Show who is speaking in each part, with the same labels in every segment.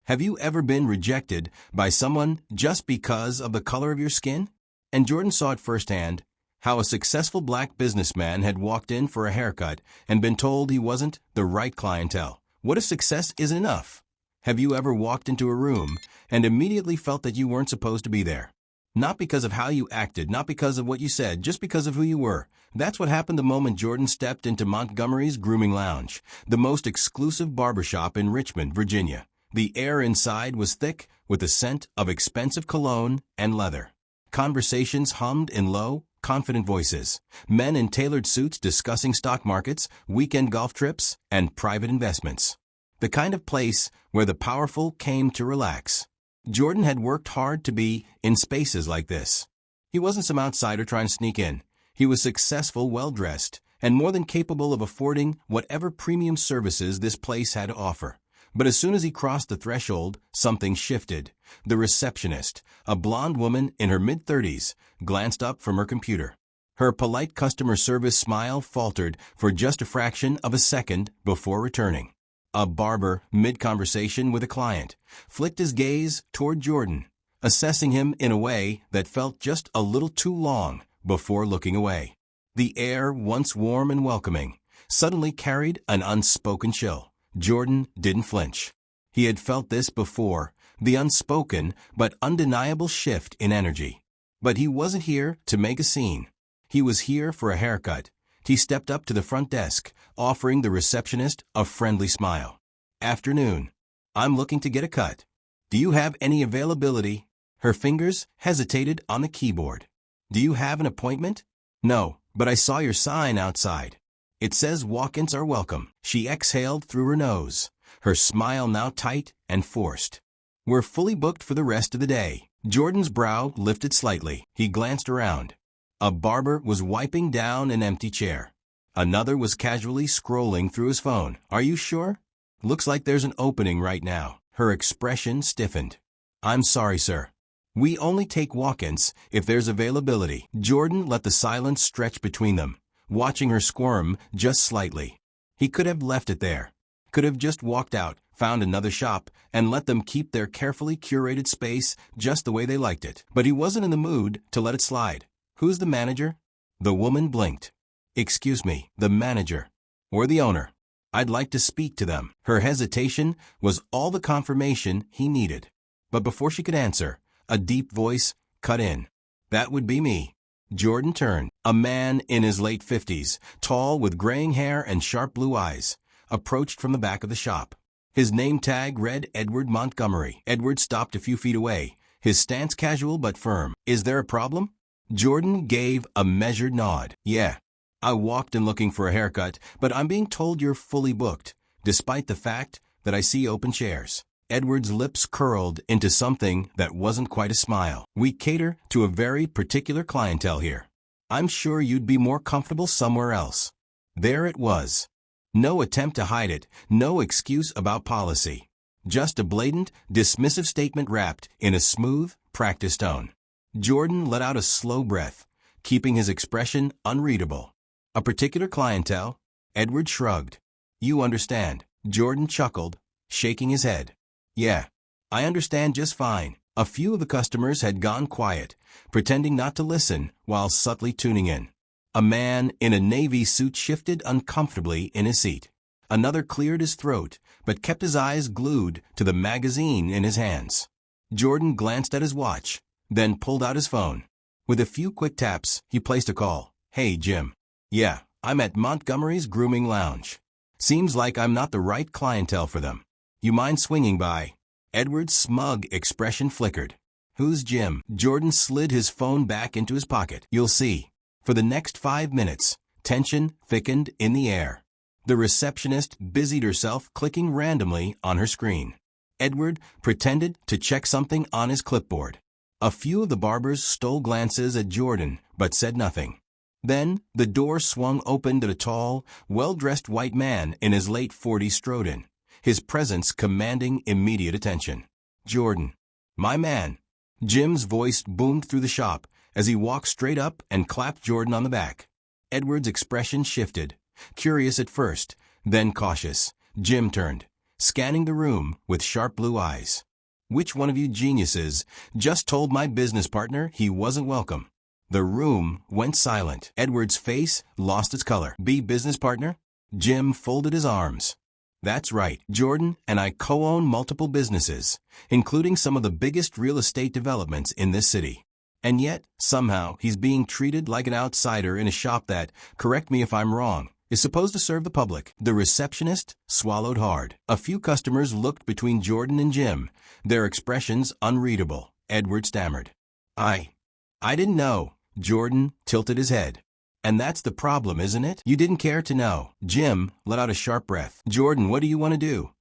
Speaker 1: Have you ever been rejected by someone just because of the color of your skin? And Jordan saw it firsthand, how a successful black businessman had walked in for a haircut and been told he wasn't the right clientele. What if success isn't enough? Have you ever walked into a room and immediately felt that you weren't supposed to be there? Not because of how you acted, not because of what you said, just because of who you were. That's what happened the moment Jordan stepped into Montgomery's Grooming Lounge, the most exclusive barbershop in Richmond, Virginia. The air inside was thick with the scent of expensive cologne and leather. Conversations hummed in low, confident voices. Men in tailored suits discussing stock markets, weekend golf trips, and private investments. The kind of place where the powerful came to relax. Jordan had worked hard to be in spaces like this. He wasn't some outsider trying to sneak in. He was successful, well-dressed, and more than capable of affording whatever premium services this place had to offer. But as soon as he crossed the threshold, something shifted. The receptionist, a blonde woman in her mid-30s, glanced up from her computer. Her polite customer service smile faltered for just a fraction of a second before returning. A barber, mid-conversation with a client, flicked his gaze toward Jordan, assessing him in a way that felt just a little too long before looking away. The air, once warm and welcoming, suddenly carried an unspoken chill. Jordan didn't flinch. He had felt this before, the unspoken but undeniable shift in energy. But he wasn't here to make a scene. He was here for a haircut. He stepped up to the front desk, offering the receptionist a friendly smile. "Afternoon. I'm looking to get a cut. Do you have any availability?" Her fingers hesitated on the keyboard. "Do you have an appointment?" "No, but I saw your sign outside. It says walk-ins are welcome." She exhaled through her nose, her smile now tight and forced. "We're fully booked for the rest of the day." Jordan's brow lifted slightly. He glanced around. A barber was wiping down an empty chair. Another was casually scrolling through his phone. "Are you sure? Looks like there's an opening right now." Her expression stiffened. "I'm sorry, sir. We only take walk-ins if there's availability." Jordan let the silence stretch between them, watching her squirm just slightly. He could have left it there. Could have just walked out, found another shop, and let them keep their carefully curated space just the way they liked it. But he wasn't in the mood to let it slide. "Who's the manager?" The woman blinked. "Excuse me, the manager. Or the owner. I'd like to speak to them." Her hesitation was all the confirmation he needed. But before she could answer, a deep voice cut in. "That would be me." Jordan turned. A man in his late 50s, tall with graying hair and sharp blue eyes, approached from the back of the shop. His name tag read Edward Montgomery. Edward stopped a few feet away, his stance casual but firm. "Is there a problem?" Jordan gave a measured nod. "Yeah. I walked in looking for a haircut, but I'm being told you're fully booked, despite the fact that I see open chairs." Edward's lips curled into something that wasn't quite a smile. "We cater to a very particular clientele here. I'm sure you'd be more comfortable somewhere else." There it was. No attempt to hide it, no excuse about policy. Just a blatant, dismissive statement wrapped in a smooth, practiced tone. Jordan let out a slow breath, keeping his expression unreadable. "A particular clientele?" Edward shrugged. "You understand." Jordan chuckled, shaking his head. "Yeah, I understand just fine." A few of the customers had gone quiet, pretending not to listen while subtly tuning in. A man in a navy suit shifted uncomfortably in his seat. Another cleared his throat, but kept his eyes glued to the magazine in his hands. Jordan glanced at his watch, then pulled out his phone. With a few quick taps, he placed a call. "Hey, Jim. Yeah, I'm at Montgomery's Grooming Lounge. Seems like I'm not the right clientele for them. You mind swinging by?" Edward's smug expression flickered. "Who's Jim?" Jordan slid his phone back into his pocket. "You'll see." For the next 5 minutes, tension thickened in the air. The receptionist busied herself clicking randomly on her screen. Edward pretended to check something on his clipboard. A few of the barbers stole glances at Jordan, but said nothing. Then, the door swung open and a tall, well-dressed white man in his late 40s strode in, his presence commanding immediate attention. "Jordan. My man." Jim's voice boomed through the shop as he walked straight up and clapped Jordan on the back. Edward's expression shifted, curious at first, then cautious. Jim turned, scanning the room with sharp blue eyes. Which one of you geniuses just told my business partner he wasn't welcome? The room went silent. Edward's face lost its color. Be business partner? Jim folded his arms. That's right. Jordan and I co-own multiple businesses, including some of the biggest real estate developments in this city. And yet, somehow, he's being treated like an outsider in a shop that, correct me if I'm wrong, is supposed to serve the public. The receptionist swallowed hard. A few customers looked between Jordan and Jim, their expressions unreadable. Edward stammered. I didn't know. Jordan tilted his head. And that's the problem, isn't it? You didn't care to know. Jim let out a sharp breath. Jordan, what do you want to do?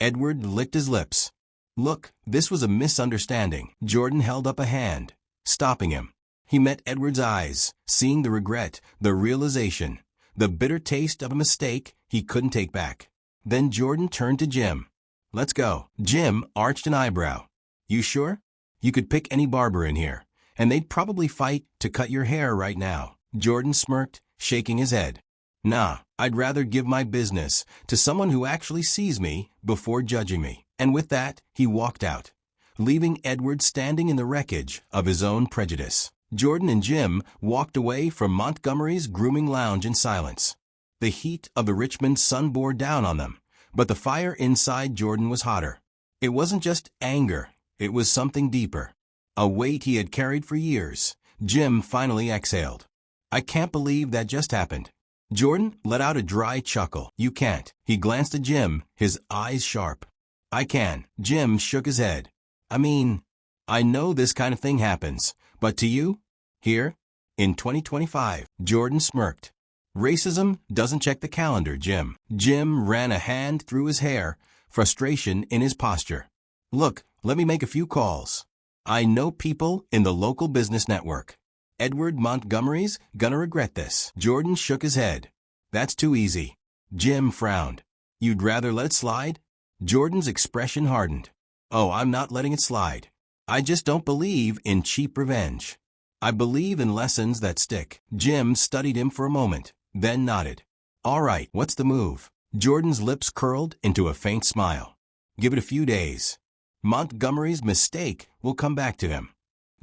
Speaker 1: Edward licked his lips. Look, this was a misunderstanding. Jordan held up a hand, stopping him. He met Edward's eyes, seeing the regret, the realization, the bitter taste of a mistake he couldn't take back. Then Jordan turned to Jim. Let's go. Jim arched an eyebrow. You sure? You could pick any barber in here, and they'd probably fight to cut your hair right now. Jordan smirked, shaking his head. Nah, I'd rather give my business to someone who actually sees me before judging me. And with that, he walked out, leaving Edward standing in the wreckage of his own prejudice. Jordan and Jim walked away from Montgomery's grooming lounge in silence. The heat of the Richmond sun bore down on them, but the fire inside Jordan was hotter. It wasn't just anger, it was something deeper. A weight he had carried for years. Jim finally exhaled. I can't believe that just happened. Jordan let out a dry chuckle. You can't. He glanced at Jim, his eyes sharp. I can. Jim shook his head. I mean, I know this kind of thing happens, but to you? Here? In 2025. Jordan smirked. Racism doesn't check the calendar, Jim. Jim ran a hand through his hair, frustration in his posture. Look, let me make a few calls. I know people in the local business network. Edward Montgomery's gonna regret this. Jordan shook his head. That's too easy. Jim frowned. You'd rather let it slide? Jordan's expression hardened. Oh, I'm not letting it slide. I just don't believe in cheap revenge. I believe in lessons that stick. Jim studied him for a moment, then nodded. All right, what's the move? Jordan's lips curled into a faint smile. Give it a few days. Montgomery's mistake will come back to him.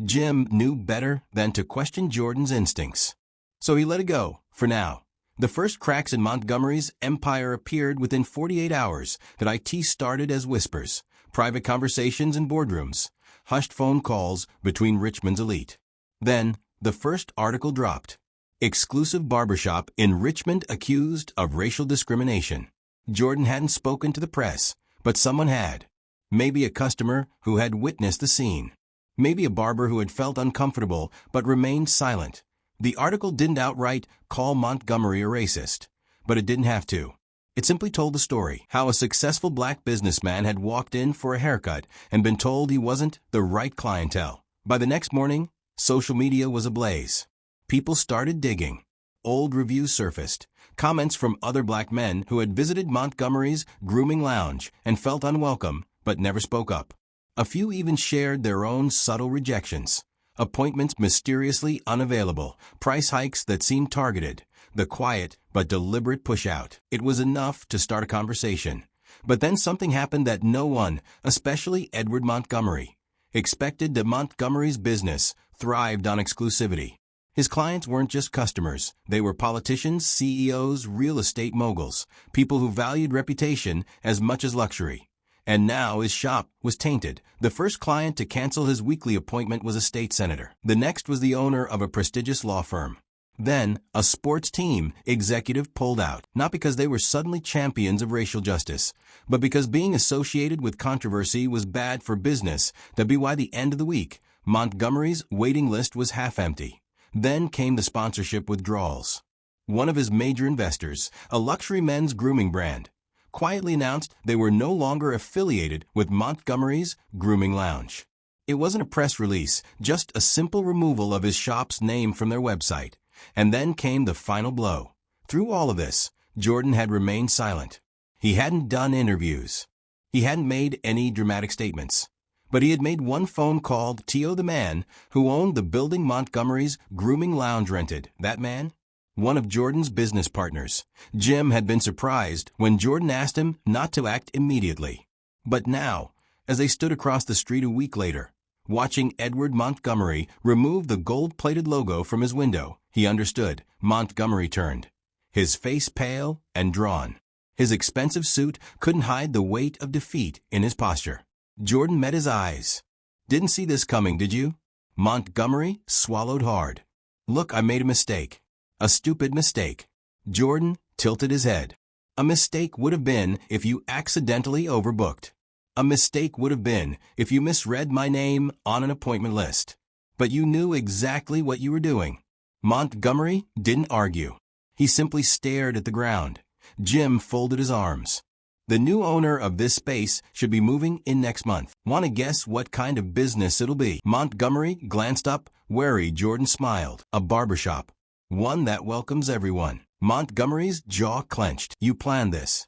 Speaker 1: Jim knew better than to question Jordan's instincts. So he let it go, for now. The first cracks in Montgomery's empire appeared within 48 hours that IT started as whispers, private conversations in boardrooms, hushed phone calls between Richmond's elite. Then, the first article dropped. Exclusive barbershop in Richmond accused of racial discrimination. Jordan hadn't spoken to the press, but someone had. Maybe a customer who had witnessed the scene. Maybe a barber who had felt uncomfortable but remained silent. The article didn't outright call Montgomery a racist, but it didn't have to. It simply told the story, how a successful black businessman had walked in for a haircut and been told he wasn't the right clientele. By the next morning, social media was ablaze. People started digging. Old reviews surfaced, comments from other black men who had visited Montgomery's grooming lounge and felt unwelcome but never spoke up. A few even shared their own subtle rejections. Appointments mysteriously unavailable, price hikes that seemed targeted, the quiet but deliberate push-out. It was enough to start a conversation. But then something happened that no one, especially Edward Montgomery, expected. That Montgomery's business thrived on exclusivity. His clients weren't just customers. They were politicians, CEOs, real estate moguls, people who valued reputation as much as luxury. And now his shop was tainted. The first client to cancel his weekly appointment was a state senator. The next was the owner of a prestigious law firm. Then, a sports team executive pulled out, not because they were suddenly champions of racial justice, but because being associated with controversy was bad for business. That'd be why the end of the week, Montgomery's waiting list was half empty. Then came the sponsorship withdrawals. One of his major investors, a luxury men's grooming brand, quietly announced they were no longer affiliated with Montgomery's grooming lounge. It wasn't a press release, just a simple removal of his shop's name from their website. And then came the final blow. Through all of this, Jordan had remained silent. He hadn't done interviews. He hadn't made any dramatic statements. But he had made one phone call to Tio, the man who owned the building Montgomery's grooming lounge rented. That man? one of Jordan's business partners. Jim had been surprised when Jordan asked him not to act immediately. But now, as they stood across the street a week later, watching Edward Montgomery remove the gold-plated logo from his window, he understood. Montgomery turned, his face pale and drawn. His expensive suit couldn't hide the weight of defeat in his posture. Jordan met his eyes. "Didn't see this coming, did you?" Montgomery swallowed hard. "Look, I made a mistake. A stupid mistake." Jordan tilted his head. "A mistake would have been if you accidentally overbooked. A mistake would have been if you misread my name on an appointment list. But you knew exactly what you were doing." Montgomery didn't argue. He simply stared at the ground. Jim folded his arms. "The new owner of this space should be moving in next month. Want to guess what kind of business it'll be?" Montgomery glanced up, wary. Jordan smiled. "A barbershop. One that welcomes everyone." Montgomery's jaw clenched. "You planned this?"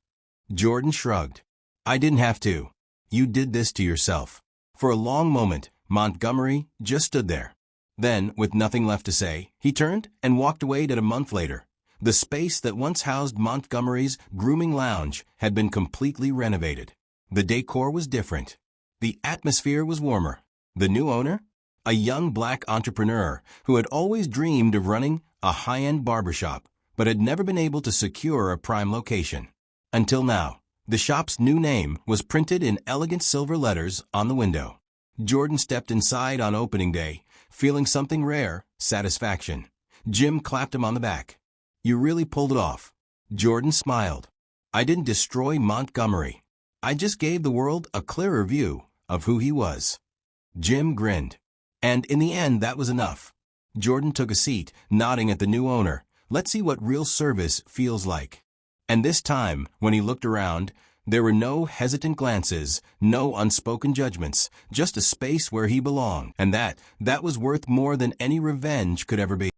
Speaker 1: Jordan shrugged. "I didn't have to. You did this to yourself." For a long moment, Montgomery just stood there. Then, with nothing left to say, he turned and walked away. A month later, the space that once housed Montgomery's grooming lounge had been completely renovated. The decor was different. The atmosphere was warmer. The new owner? A young black entrepreneur who had always dreamed of running a high-end barbershop, but had never been able to secure a prime location. Until now, the shop's new name was printed in elegant silver letters on the window. Jordan stepped inside on opening day, feeling something rare, satisfaction. Jim clapped him on the back. "You really pulled it off." Jordan smiled. "I didn't destroy Montgomery. I just gave the world a clearer view of who he was." Jim grinned. "And in the end, that was enough." Jordan took a seat, nodding at the new owner. "Let's see what real service feels like." And this time, when he looked around, there were no hesitant glances, no unspoken judgments, just a space where he belonged. And that was worth more than any revenge could ever be.